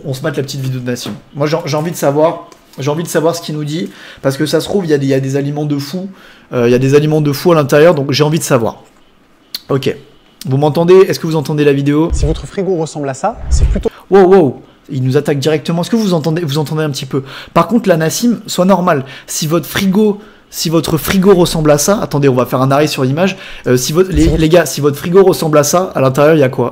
On se mate la petite vidéo de Nassim. Moi, j'ai envie de savoir ce qu'il nous dit, parce que ça se trouve, il y a des aliments de fou. Il y a des aliments de fou à l'intérieur, donc j'ai envie de savoir. Ok. Vous m'entendez? Est-ce que vous entendez la vidéo? Si votre frigo ressemble à ça, c'est plutôt... Wow, wow. Il nous attaque directement. Est-ce que vous entendez un petit peu? Par contre, la Nassim, soit normal. Si votre frigo ressemble à ça, attendez, on va faire un arrêt sur l'image. Les gars, si votre frigo ressemble à ça, à l'intérieur, il y a quoi?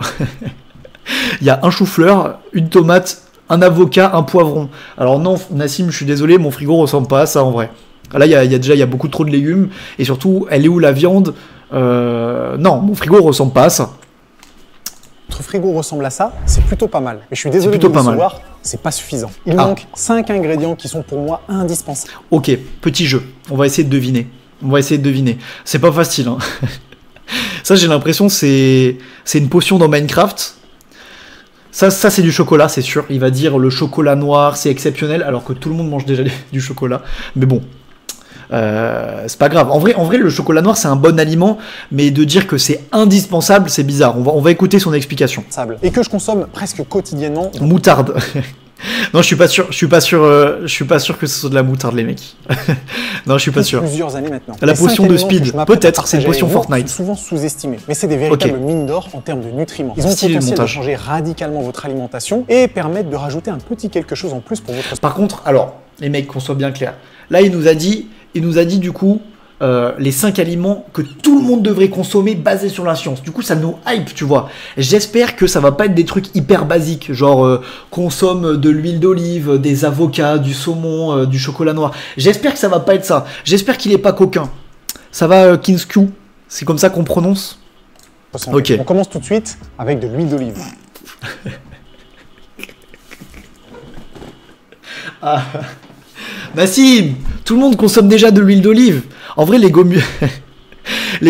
Il y a un chou-fleur, une tomate, un avocat, un poivron. Alors non, Nassim, je suis désolé, mon frigo ressemble pas à ça en vrai. Là, il y a beaucoup trop de légumes. Et surtout, elle est où la viande? Non, mon frigo ressemble pas à ça. Votre frigo ressemble à ça, c'est plutôt pas mal. Mais je suis désolé de vous décevoir, c'est pas suffisant. Il manque 5 ingrédients qui sont pour moi indispensables. Ok, petit jeu. On va essayer de deviner. C'est pas facile, hein. Ça, j'ai l'impression c'est une potion dans Minecraft. Ça c'est du chocolat, c'est sûr. Il va dire le chocolat noir, c'est exceptionnel, alors que tout le monde mange déjà du chocolat. Mais bon, c'est pas grave. En vrai, le chocolat noir, c'est un bon aliment, mais de dire que c'est indispensable, c'est bizarre. On va écouter son explication. Et que je consomme presque quotidiennement. Moutarde. Non, je suis pas sûr que ce soit de la moutarde, les mecs. Non, je suis pas sûr. Plusieurs années maintenant. La potion de speed, peut-être, c'est une potion Fortnite. Souvent sous-estimé, mais c'est des véritables mines d'or en termes de nutriments. Ils ont le potentiel de changer radicalement votre alimentation et permettent de rajouter un petit quelque chose en plus pour votre... Par contre, alors, les mecs, qu'on soit bien clair. Là, il nous a dit du coup, les 5 aliments que tout le monde devrait consommer basés sur la science. Du coup, ça nous hype, tu vois. J'espère que ça va pas être des trucs hyper basiques, genre consomme de l'huile d'olive, des avocats, du saumon, du chocolat noir. J'espère que ça va pas être ça. J'espère qu'il est pas coquin. Ça va, Kinsku? C'est comme ça qu'on prononce? Ok. On commence tout de suite avec de l'huile d'olive. Ah. Nassim, tout le monde consomme déjà de l'huile d'olive. En vrai, les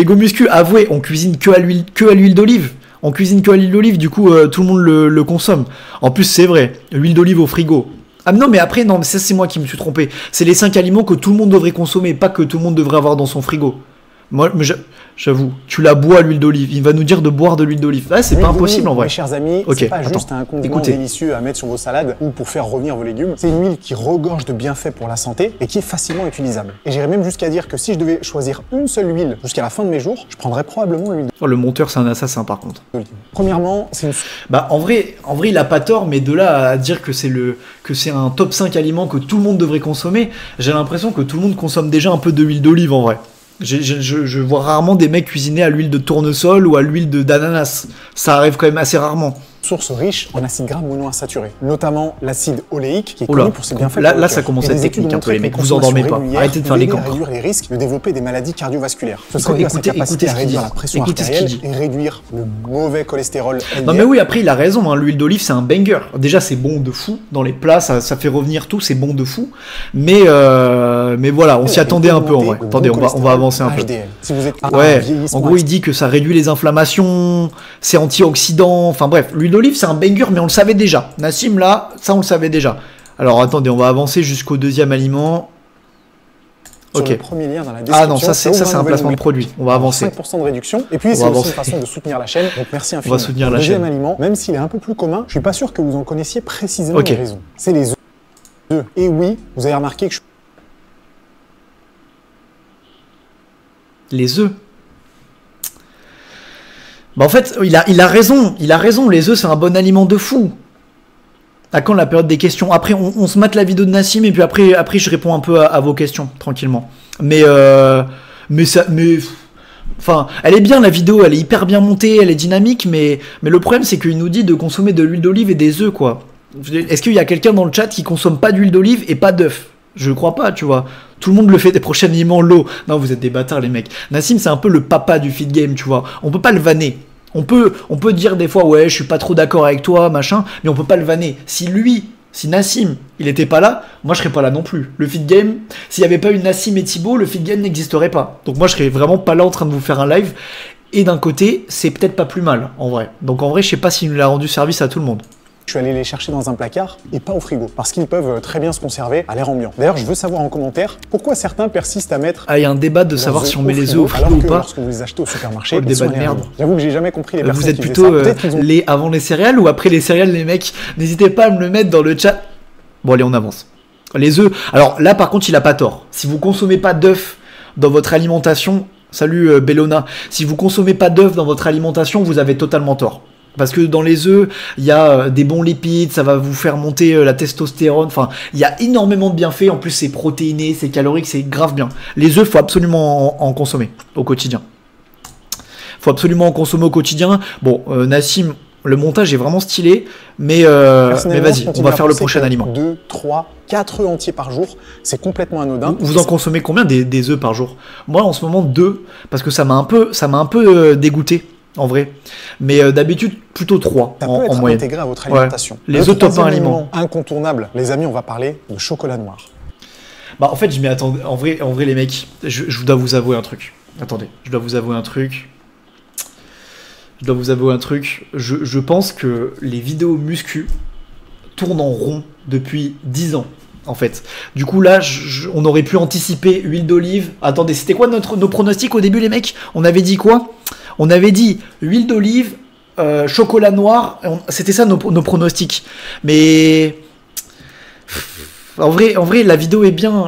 gomuscu, avouez, on cuisine que à l'huile d'olive. On cuisine que à l'huile d'olive, du coup, tout le monde le consomme. En plus, c'est vrai, l'huile d'olive au frigo. Ah non, mais après, non, ça c'est moi qui me suis trompé. C'est les 5 aliments que tout le monde devrait consommer, pas que tout le monde devrait avoir dans son frigo. Moi, j'avoue, tu la bois l'huile d'olive. Il va nous dire de boire de l'huile d'olive. Ah, c'est pas impossible en vrai. Mes chers amis, c'est pas juste un condiment délicieux à mettre sur vos salades ou pour faire revenir vos légumes. C'est une huile qui regorge de bienfaits pour la santé et qui est facilement utilisable. Et j'irais même jusqu'à dire que si je devais choisir une seule huile jusqu'à la fin de mes jours, je prendrais probablement l'huile d'olive. Oh, le monteur, c'est un assassin par contre. Premièrement, c'est une... Bah en vrai, il a pas tort, mais de là à dire que c'est un top 5 aliments que tout le monde devrait consommer, j'ai l'impression que tout le monde consomme déjà un peu de l'huile d'olive en vrai. Je vois rarement des mecs cuisiner à l'huile de tournesol ou à l'huile d'ananas. Ça arrive quand même assez rarement. Source riche en acides gras monoinsaturés, notamment l'acide oléique qui est connu pour ses bienfaits. Là, ça commence à être technique un peu, les mecs. Vous endormez pas. Arrêtez de faire les cancres. Réduire les risques de développer des maladies cardiovasculaires. Ce serait à sa capacité à réduire la pression artérielle et réduire le mauvais cholestérol LDL. Non mais oui, après il a raison. Hein, l'huile d'olive c'est un banger. Déjà c'est bon de fou dans les plats, ça fait revenir tout, c'est bon de fou. Mais voilà, on s'y attendait un peu en vrai. Attendez, on va avancer un peu. Ouais. En gros, il dit que ça réduit les inflammations, c'est antioxydant. Enfin bref, l'huile d'olive c'est un banger, mais on le savait déjà. Nassim là, ça on le savait déjà. Alors attendez, on va avancer jusqu'au deuxième aliment. Ok. Ah non, ça c'est un placement de produit. On va avancer. 5% de réduction. Et puis c'est aussi une façon de soutenir la chaîne. Donc merci infiniment. On va soutenir la chaîne. Deuxième aliment, même s'il est un peu plus commun, je suis pas sûr que vous en connaissiez précisément les raisons. C'est les œufs. Et oui, vous avez remarqué que les œufs. Bah en fait, il a raison, les œufs c'est un bon aliment de fou. À quand la période des questions? Après, on se mate la vidéo de Nassim et puis après je réponds un peu à vos questions, tranquillement. Enfin, elle est bien la vidéo, elle est hyper bien montée, elle est dynamique, mais le problème c'est qu'il nous dit de consommer de l'huile d'olive et des œufs, quoi. Est-ce qu'il y a quelqu'un dans le chat qui consomme pas d'huile d'olive et pas d'œufs? Je crois pas, tu vois. Tout le monde le fait des prochains aliments, l'eau. Non, vous êtes des bâtards, les mecs. Nassim, c'est un peu le papa du feed game, tu vois. On peut pas le vanner. On peut dire des fois, ouais, je suis pas trop d'accord avec toi, machin, mais on peut pas le vanner. Si Nassim, il était pas là, moi je serais pas là non plus. Le feed game, s'il y avait pas eu Nassim et Thibaut, le feed game n'existerait pas. Donc moi je serais vraiment pas là en train de vous faire un live. Et d'un côté, c'est peut-être pas plus mal, en vrai. Donc en vrai, je sais pas s'il nous a rendu service à tout le monde. Je suis allé les chercher dans un placard et pas au frigo, parce qu'ils peuvent très bien se conserver à l'air ambiant. D'ailleurs, je veux savoir en commentaire pourquoi certains persistent à mettre... Ah, il y a un débat de savoir si on met les œufs au frigo ou pas. Lorsque vous les achetez au supermarché, le débat de merde. J'avoue que j'ai jamais compris les personnes vous êtes qui plutôt faisaient ça. avant les céréales ou après les céréales, les mecs? N'hésitez pas à me le mettre dans le chat. Bon, allez, on avance. Les œufs. Alors là, par contre, il a pas tort. Si vous consommez pas d'œufs dans votre alimentation, salut Bellona, si vous consommez pas d'œufs dans votre alimentation, vous avez totalement tort. Parce que dans les œufs, il y a des bons lipides, ça va vous faire monter la testostérone. Enfin, il y a énormément de bienfaits. En plus, c'est protéiné, c'est calorique, c'est grave bien. Les œufs, faut absolument en consommer au quotidien. Faut absolument en consommer au quotidien. Bon, Nassim, le montage est vraiment stylé, mais vas-y, on va faire le prochain aliment. 2, 3, 4 œufs entiers par jour, c'est complètement anodin. Vous en consommez combien des œufs par jour? Moi, en ce moment, 2, parce que ça m'a un peu dégoûté. En vrai, mais d'habitude plutôt 3 en moyenne. Intégré à votre alimentation. Ouais. Les œufs top 1 aliments. Incontournable, les amis, on va parler de chocolat noir. Bah en fait, je m'y attendais. En vrai les mecs, je dois vous avouer un truc. Attendez, je dois vous avouer un truc. Je pense que les vidéos muscu tournent en rond depuis 10 ans. En fait. Du coup là, on aurait pu anticiper huile d'olive. Attendez, c'était quoi nos pronostics au début les mecs? On avait dit quoi? On avait dit huile d'olive, chocolat noir, c'était ça nos pronostics. Mais en vrai, la vidéo est bien,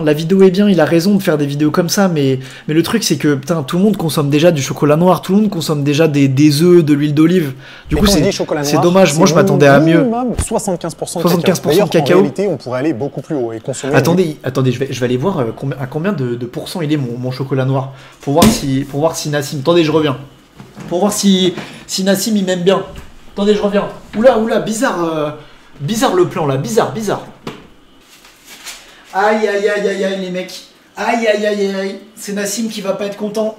il a raison de faire des vidéos comme ça, mais le truc c'est que putain, tout le monde consomme déjà du chocolat noir, tout le monde consomme déjà des œufs, de l'huile d'olive. Du coup, c'est dommage, moi je m'attendais à mieux. 75% de cacao. En réalité, on pourrait aller beaucoup plus haut et consommer. Attendez, je vais aller voir à combien de pourcents il est mon chocolat noir, pour voir si Nassim. Attendez, je reviens. Pour voir si Nassim il m'aime bien. Attendez, je reviens. Oula, bizarre le plan là, bizarre. Aïe, les mecs. Aïe. C'est Nassim qui va pas être content.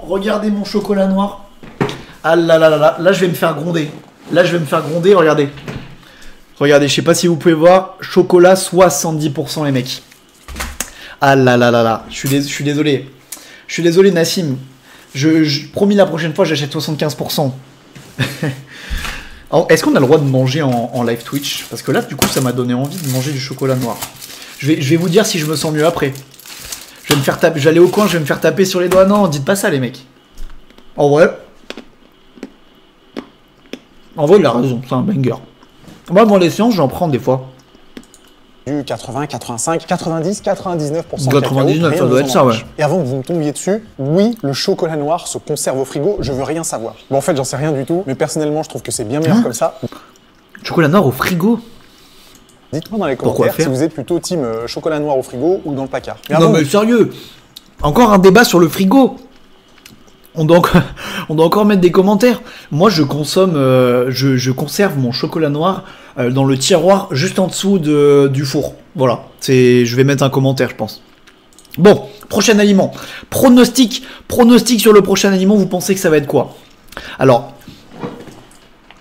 Regardez mon chocolat noir. Ah là, je vais me faire gronder. Regardez, je sais pas si vous pouvez voir. Chocolat 70% les mecs. Ah là. Je suis désolé. Je suis désolé Nassim, promis la prochaine fois j'achète 75%. Est-ce qu'on a le droit de manger en live Twitch? Parce que là du coup ça m'a donné envie de manger du chocolat noir. Je vais vous dire si je me sens mieux après. Je vais me faire taper, j'allais au coin, je vais me faire taper sur les doigts. Non, dites pas ça les mecs. En vrai il a raison, c'est un banger. Moi dans les séances j'en prends des fois. Du 80, 85, 90, 99% 99, ça doit être ça, ouais. Et avant que vous me tombiez dessus, oui, le chocolat noir se conserve au frigo, je veux rien savoir. Bon, en fait, j'en sais rien du tout, mais personnellement, je trouve que c'est bien meilleur comme ça. Chocolat noir au frigo? Dites-moi dans les commentaires si vous êtes plutôt team chocolat noir au frigo ou dans le placard. Non, mais sérieux, encore un débat sur le frigo. On doit encore mettre des commentaires. Moi, je conserve mon chocolat noir dans le tiroir juste en dessous du four. Voilà. Je vais mettre un commentaire, je pense. Bon, prochain aliment. Pronostic sur le prochain aliment. Vous pensez que ça va être quoi? Alors,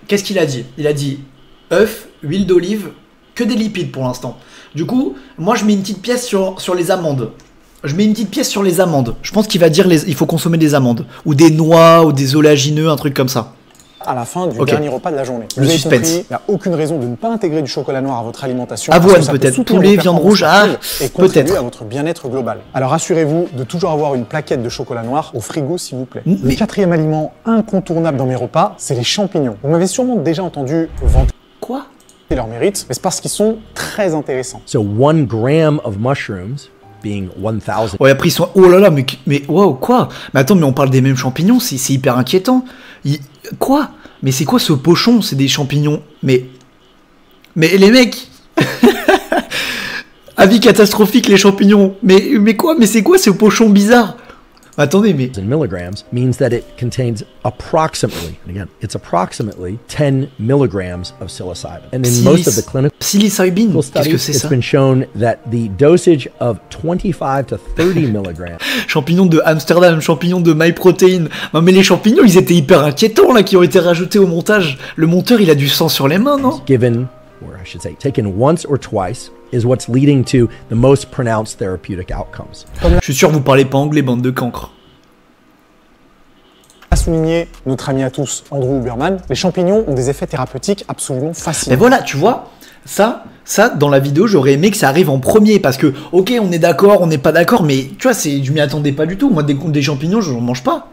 qu'est-ce qu'il a dit? Il a dit œuf, huile d'olive, que des lipides pour l'instant. Du coup, moi, je mets une petite pièce sur les amandes. Je pense qu'il va dire il faut consommer des amandes. Ou des noix, ou des oléagineux, un truc comme ça. À la fin du dernier repas de la journée. Le suspense. Il n'y a aucune raison de ne pas intégrer du chocolat noir à votre alimentation. Avoine peut-être, poulet, viande rouge, et contribuer à votre bien-être global. Alors assurez-vous de toujours avoir une plaquette de chocolat noir au frigo s'il vous plaît. Le quatrième aliment incontournable dans mes repas, c'est les champignons. Vous m'avez sûrement déjà entendu vanter leur mérite, mais c'est parce qu'ils sont très intéressants. So 1 gram of mushrooms being 1000. Ouais, après ils sont... Oh là là, mais wow, quoi? Mais attends, mais on parle des mêmes champignons, c'est hyper inquiétant. Quoi? Mais c'est quoi ce pochon? C'est des champignons. Mais les mecs avis catastrophique les champignons. Mais quoi? Mais c'est quoi ce pochon bizarre? Attendez, mais... In milligrams means that it contains approximately, and again, it's approximately 10 milligrams of psilocybin. And in most of the clinical studies, it's been shown that the dosage of 25 to 30 milligrams. Champignons de Amsterdam, champignons de MyProtein. Non mais les champignons, ils étaient hyper inquiétants là, qui ont été rajoutés au montage. Le monteur, il a du sang sur les mains, non? Given, or I should say, taken once or twice, is what's leading to the most pronounced therapeutic outcomes. Je suis sûr que vous parlez pas anglais, bande de cancres. A souligné notre ami à tous, Andrew Huberman, les champignons ont des effets thérapeutiques absolument fascinants. Mais voilà, tu vois, ça, dans la vidéo, j'aurais aimé que ça arrive en premier, parce que, ok, on est d'accord, on n'est pas d'accord, mais tu vois, je m'y attendais pas du tout. Moi, des champignons, je n'en mange pas.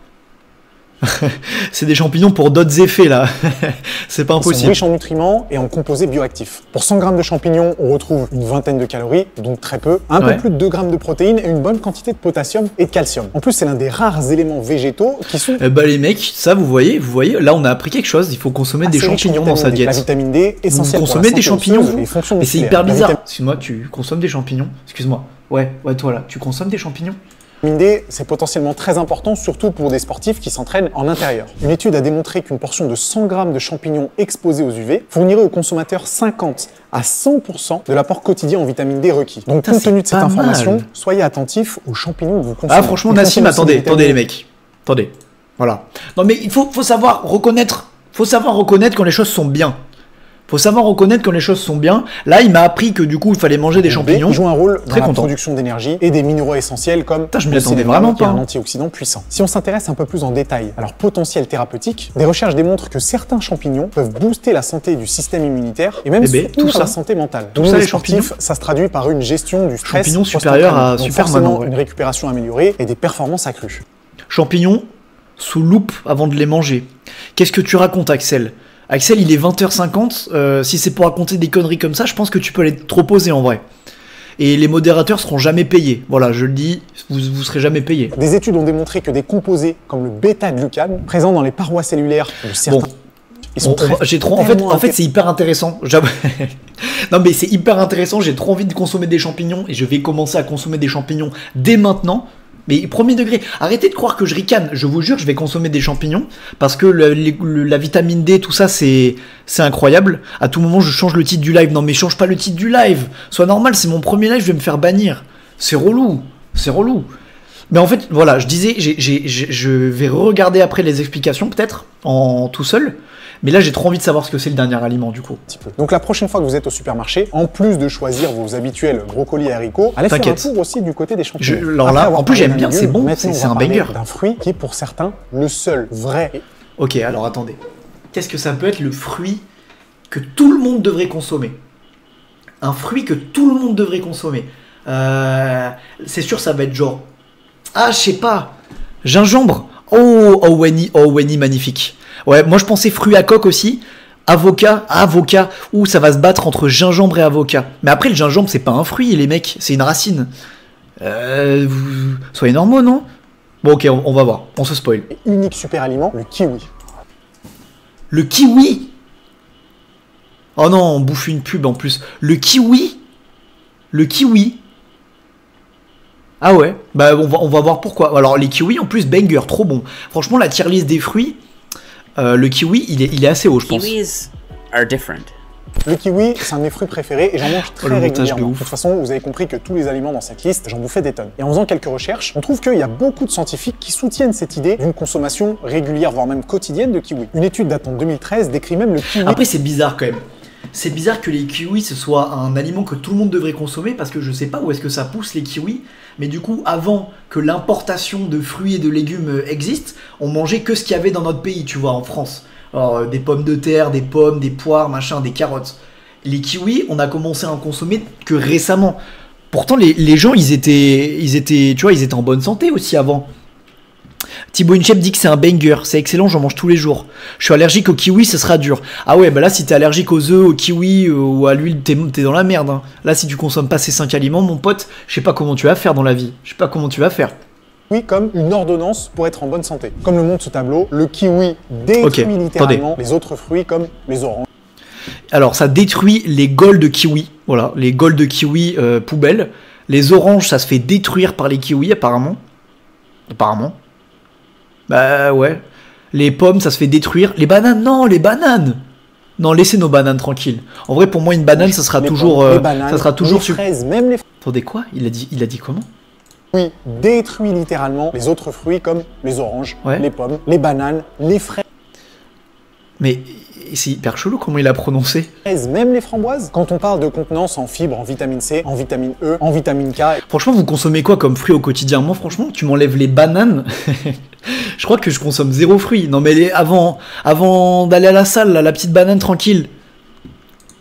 C'est des champignons pour d'autres effets, là. C'est pas impossible. Ils sont riches en nutriments et en composés bioactifs. Pour 100 grammes de champignons, on retrouve une vingtaine de calories, donc très peu, un peu plus de 2 grammes de protéines et une bonne quantité de potassium et de calcium. En plus, c'est l'un des rares éléments végétaux qui sont... Bah les mecs, ça vous voyez, là on a appris quelque chose, il faut consommer des champignons dans sa diète. La vitamine D, essentielle vous pour la consommez des champignons, et fonctions mais c'est musculaires. hyper bizarre. Excuse-moi, tu consommes des champignons? Excuse-moi. Ouais, toi là, tu consommes des champignons? La vitamine D, c'est potentiellement très important, surtout pour des sportifs qui s'entraînent en intérieur. Une étude a démontré qu'une portion de 100 grammes de champignons exposés aux UV fournirait aux consommateurs 50 à 100% de l'apport quotidien en vitamine D requis. Donc, compte tenu de cette information, soyez attentifs aux champignons que vous consommez. Ah, franchement, Nassim, attendez les mecs. Attendez. Voilà. Non, mais il faut savoir reconnaître quand les choses sont bien. Faut savoir reconnaître quand les choses sont bien. Là, il m'a appris que du coup, il fallait manger des champignons. Ils jouent un rôle dans la production d'énergie et des minéraux essentiels comme je m'y attendais vraiment pas. Un antioxydant puissant. Si on s'intéresse un peu plus en détail à leur potentiel thérapeutique, des recherches démontrent que certains champignons peuvent booster la santé du système immunitaire et même soutenir la santé mentale. Tout ça, les sportifs, ça se traduit par une gestion du stress. Champignons supérieurs à Superman. Une récupération améliorée et des performances accrues. Champignons sous loupe avant de les manger. Qu'est-ce que tu racontes, Axel? Axel, il est 20h50, si c'est pour raconter des conneries comme ça, je pense que tu peux aller te reposer en vrai. Et les modérateurs seront jamais payés. Voilà, je le dis, vous serez jamais payés. Des études ont démontré que des composés comme le bêta-glucane, présents dans les parois cellulaires de certains... En fait, c'est hyper intéressant. Non, mais c'est hyper intéressant, j'ai trop envie de consommer des champignons, et je vais commencer à consommer des champignons dès maintenant. Mais premier degré, arrêtez de croire que je ricane, je vous jure, je vais consommer des champignons, parce que la vitamine D, tout ça, c'est incroyable. À tout moment, je change le titre du live. Non, mais change pas le titre du live. Sois normal, c'est mon premier live, je vais me faire bannir. C'est relou, c'est relou. Mais en fait, voilà, je disais, je vais regarder après les explications, peut-être, en tout seul. Mais là, j'ai trop envie de savoir ce que c'est le dernier aliment, du coup. Donc la prochaine fois que vous êtes au supermarché, en plus de choisir vos habituels brocolis et haricots, allez faire un tour aussi du côté des champignons. Alors là, en plus, j'aime bien, c'est bon, c'est un banger. D'un fruit qui est pour certains le seul vrai. Ok, alors attendez. Qu'est-ce que ça peut être le fruit que tout le monde devrait consommer? Un fruit que tout le monde devrait consommer. C'est sûr, ça va être genre... Ah, je sais pas. Gingembre. Oh, Wenny, magnifique. Ouais, moi je pensais fruits à coque aussi. Avocat, ouh, ça va se battre entre gingembre et avocat. Mais après, le gingembre, c'est pas un fruit, les mecs, c'est une racine. Soyez normaux, non? Bon, ok, on va voir, on se spoil. Unique super aliment, le kiwi. Le kiwi? Oh non, on bouffe une pub en plus. Le kiwi? Ah ouais, bah on va voir pourquoi. Alors les kiwis en plus banger, trop bon. Franchement la tier list des fruits, le kiwi il est assez haut je pense. Kiwis are different. Le kiwi, c'est un de mes fruits préférés et j'en mange très régulièrement. De toute façon, vous avez compris que tous les aliments dans cette liste, j'en bouffais des tonnes. Et en faisant quelques recherches, on trouve qu'il y a beaucoup de scientifiques qui soutiennent cette idée d'une consommation régulière, voire même quotidienne de kiwi. Une étude datant de 2013 décrit même le kiwi... Après c'est bizarre quand même. C'est bizarre que les kiwis ce soit un aliment que tout le monde devrait consommer parce que je sais pas où est-ce que ça pousse les kiwis, mais du coup avant que l'importation de fruits et de légumes existe, on mangeait que ce qu'il y avait dans notre pays, tu vois, en France. Alors des pommes de terre, des pommes, des poires, machin, des carottes. Les kiwis, on a commencé à en consommer que récemment. Pourtant les gens ils étaient en bonne santé aussi avant. Thibaut Inchep dit que c'est un banger, c'est excellent, j'en mange tous les jours. Je suis allergique au kiwi, ce sera dur. Ah ouais, bah là si t'es allergique aux œufs, au kiwi ou à l'huile, t'es dans la merde. Hein. Là si tu consommes pas ces 5 aliments, mon pote, je sais pas comment tu vas faire dans la vie. Je sais pas comment tu vas faire. Oui, comme une ordonnance pour être en bonne santé. Comme le montre ce tableau, le kiwi détruit littéralement les autres fruits comme les oranges. Alors ça détruit les goles de kiwi, voilà, les goles de kiwi poubelle. Les oranges, ça se fait détruire par les kiwis apparemment. Bah ouais. Les pommes, ça se fait détruire. Les bananes, non, les bananes. Non, laissez nos bananes tranquilles. En vrai, pour moi, une banane, ça sera toujours... ça sera toujours les fraises, même les... Attendez, quoi? Il a dit comment? Oui, détruit littéralement les autres fruits comme les oranges, les pommes, les bananes, les fraises. Mais c'est hyper chelou comment il a prononcé. Même les framboises. Quand on parle de contenance en fibres, en vitamine C, en vitamine E, en vitamine K. Franchement, vous consommez quoi comme fruits au quotidien? Moi, franchement, tu m'enlèves les bananes. Je crois que je consomme 0 fruits. Non, mais avant d'aller à la salle, là, la petite banane tranquille.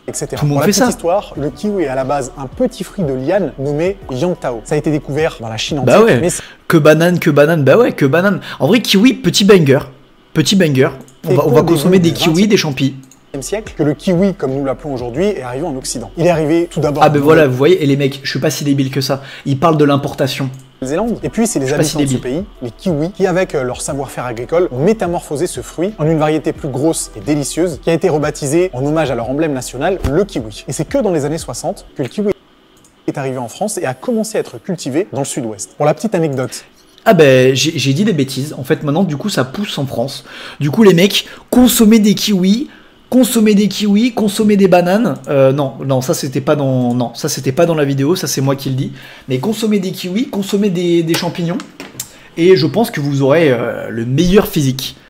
Etc. Tout le monde Pour la fait petite ça. histoire, le kiwi est à la base un petit fruit de liane nommé Yangtao. Ça a été découvert dans la Chine antique. Bah ouais. Mais Que banane. Bah ouais, que banane. En vrai, kiwi, petit banger. Petit banger. On va consommer des kiwis, des champis. Siècle que le kiwi, comme nous l'appelons aujourd'hui, est arrivé en Occident. Il est arrivé tout d'abord Ah ben voilà, vous voyez, et les mecs, je suis pas si débile que ça. Ils parlent de l'importation. Nouvelle-Zélande. Et puis c'est les habitants de ce pays, les kiwis, qui avec leur savoir-faire agricole ont métamorphosé ce fruit en une variété plus grosse et délicieuse qui a été rebaptisée en hommage à leur emblème national, le kiwi. Et c'est que dans les années 60 que le kiwi est arrivé en France et a commencé à être cultivé dans le sud-ouest. Pour la petite anecdote, Ah ben, j'ai dit des bêtises. En fait, maintenant, du coup, ça pousse en France. Du coup, les mecs, consommer des kiwis, consommer des bananes. Non, ça c'était pas dans la vidéo, ça c'est moi qui le dis. Mais consommer des kiwis, consommer des champignons. Et je pense que vous aurez le meilleur physique.